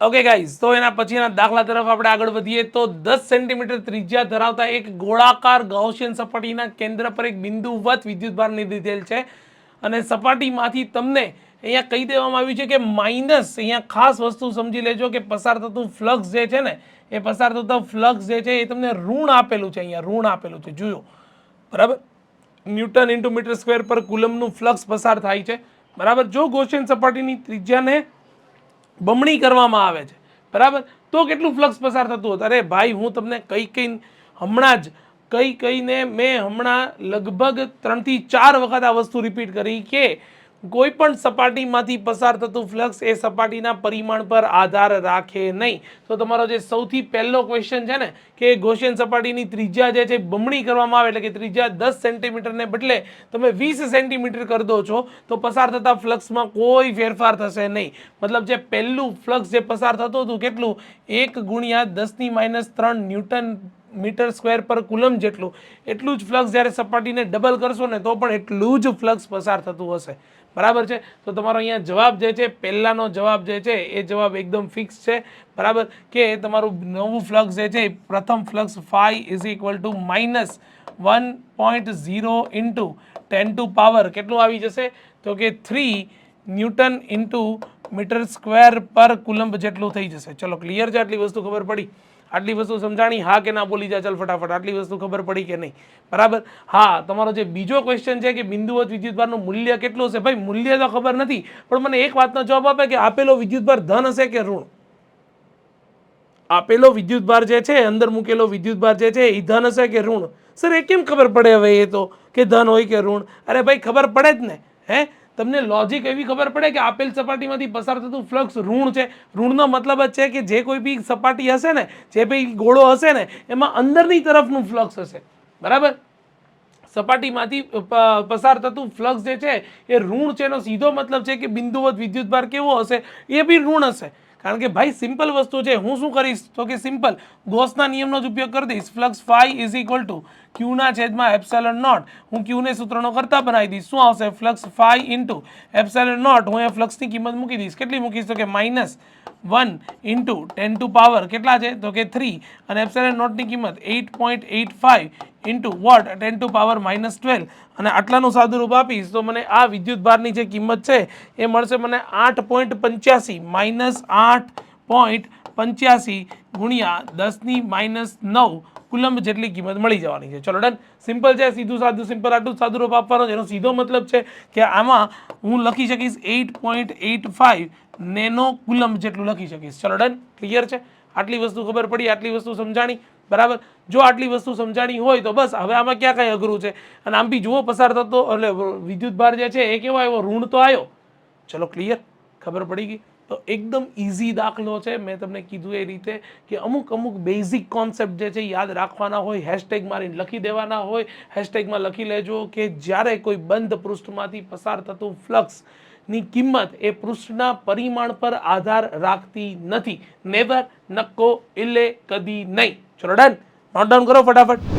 Okay guys, તો એના પછીના દાખલા તરફ આપણે આગળ વધીએ તો 10 સેન્ટીમીટર ત્રિજ્યા ધરાવતા એક ગોળાકાર ગૌસિયન સપાટીના કેન્દ્ર પર એક બિંદુવત વિદ્યુતભાર લીધેલ છે અને સપાટીમાંથી તમને અહીંયા કહી દેવામાં આવ્યું છે કે માઇનસ, અહીંયા ખાસ વસ્તુ સમજી લેજો કે પસાર થતું ફ્લક્સ જે છે ને એ પસાર થતા ફ્લક્સ જે છે એ તમને ઋણ આપેલું છે, અહીંયા ઋણ આપેલું છે, જોયો બરાબર, ન્યૂટન ઇન્ટુ મીટર સ્ક્વેર પર કુલમનું ફ્લક્સ પસાર થાય છે બરાબર. જો ગૌસિયન સપાટીની ત્રિજ્યાને બમણી કરવામાં આવે છે બરાબર, તો કેટલું ફ્લક્સ પસાર થતું હતું? અરે ભાઈ, હું તમને હમણાં જ કહીને મેં હમણાં લગભગ 3 થી 4 વખત આ વસ્તુ રિપીટ કરી કે કોઈ પણ સપાટીમાંથી પસાર થતું ફ્લક્સ એ સપાટીના પરિમાણ પર આધાર રાખે નહીં. તો તમારો જે સૌથી પહેલો ક્વેશ્ચન છે ને કે ગૌસિયન સપાટીની ત્રિજ્યા જે છે બમણી કરવામાં આવે એટલે કે ત્રિજ્યા 10 સેન્ટીમીટરને બદલે તમે 20 સેન્ટીમીટર કરી દો છો તો પસાર થતા ફ્લક્સમાં કોઈ ફેરફાર થશે નહીં. મતલબ જે પહેલું ફ્લક્સ જે પસાર થતું હતું કેટલું, 1 ગુણ્યા 10⁻³ ન્યૂટન મીટર સ્ક્વેર પર કુલમ જેટલું, એટલું જ ફ્લક્સ જ્યારે સપાટીને ડબલ કરશો ને તો પણ એટલું જ ફ્લક્સ પસાર થતું હશે બરાબર છે. તો તમારો અહીંયા જવાબ જે છે, પહેલાનો જવાબ જે છે એ જવાબ એકદમ ફિક્સ છે બરાબર, કે તમારું નવું ફ્લક્સ જે છે પ્રથમ flux φ is equal to -1.0 into 10⁻, કેટલું આવી જશે તો કે 3 ન્યૂટન ઇન્ટુ મીટર સ્ક્વેર પર કુલમ્બ જેટલું થઈ જશે. ચલો ક્લિયર છે? આટલી વસ્તુ ખબર પડી? આટલી વસ્તુ સમજાણી? હા કે ના બોલી જા ચાલ ફટાફટ. આટલી વસ્તુ ખબર પડી કે નહીં? બરાબર. હા, તમારો જે બીજો ક્વેશ્ચન છે કે બિંદુવત વિદ્યુતભારનું મૂલ્ય કેટલું હશે, ભાઈ મૂલ્ય તો ખબર નથી પણ મને એક વાતનો જવાબ આપે કે આપેલો વિદ્યુતભાર ધન હશે કે ઋણ? આપેલો વિદ્યુતભાર જે છે, અંદર મૂકેલો વિદ્યુતભાર જે છે એ ધન હશે કે ઋણ? સર એ કેમ ખબર પડે હવે એ તો કે ધન હોય કે ઋણ? અરે ભાઈ ખબર પડે જ ને. હે, તમને લોજિક એવી ખબર પડે કે આપેલ સપાટીમાંથી પસાર થતું ફ્લક્સ ઋણ છે. ઋણનો મતલબ જ છે કે જે કોઈ બી સપાટી હશે ને, જે બી ગોળો હશે ને એમાં અંદરની તરફનું ફ્લક્સ હશે બરાબર. સપાટીમાંથી પસાર થતું ફ્લક્સ જે છે એ ઋણ છે, એનો સીધો મતલબ છે કે બિંદુવત વિદ્યુતભાર કેવો હશે, એ બી ઋણ હશે. કારણ કે ભાઈ સિમ્પલ વસ્તુ છે. હું શું કરીશ તો કે સિમ્પલ ગોસના નિયમનો જ ઉપયોગ કરી દઈશ. Flux φ is equal to Q/ε0. હું Qને સૂત્રનો કરતા બનાવી દઈશ. શું આવશે? Flux φ into ε0. હું અહીંયા ફ્લક્સની કિંમત મૂકી દઈશ. કેટલી મૂકીશ તો કે -1 ઇન્ટુ 10⁻, કેટલા છે તો કે 3, અને ε0 ની કિંમત 8.85 ઇન્ટુ વોટ 10⁻−12, અને આટલાનું સાદુરૂપ આપીશ તો મને આ વિદ્યુતભારની જે કિંમત છે એ મળશે મને 8.85 -8.85 ગુણ્યા 10⁻9 કુલમ્બ જેટલી કિંમત મળી જવાની છે. ચલો ડન, સિમ્પલ છે, સીધું સાદું સિમ્પલ, આટલું સાદુરૂપ આપવાનો છે. એનો સીધો મતલબ છે કે આમાં હું લખી શકીશ 8.85 નેનો કુલમ્બ જેટલું લખી શકીશ. ચલો ડન, ક્લિયર છે? આટલી વસ્તુ ખબર પડી? આટલી વસ્તુ સમજાણી બરાબર? જો આટલી વસ્તુ સમજાણી હોય તો બસ હવે આમાં ક્યાં કાંઈ અઘરું છે. અને આમ બી જુઓ પસાર થતો એટલે વિદ્યુતભાર જે છે એ કેવો આવ્યો, ઋણ તો આવ્યો. ચલો ક્લિયર, ખબર પડી ગઈ? તો એકદમ ઇઝી દાખલો છે. મેં તમને કીધું એ રીતે કે અમુક બેઝિક કોન્સેપ્ટ જે છે યાદ રાખવાના હોય, હેશટેગ મારીને લખી દેવાના હોય. હેશટેગમાં લખી લેજો કે જ્યારે કોઈ બંધ પૃષ્ઠમાંથી પસાર થતું ફ્લક્સ ની કિંમત એ પૃષ્ઠના પરિમાણ પર આધાર રાખતી નથી. નેવર, નક્કો, ઇલ્લે, કદી નહીં. ચલો ડન, નોટ ડાઉન કરો ફટાફટ.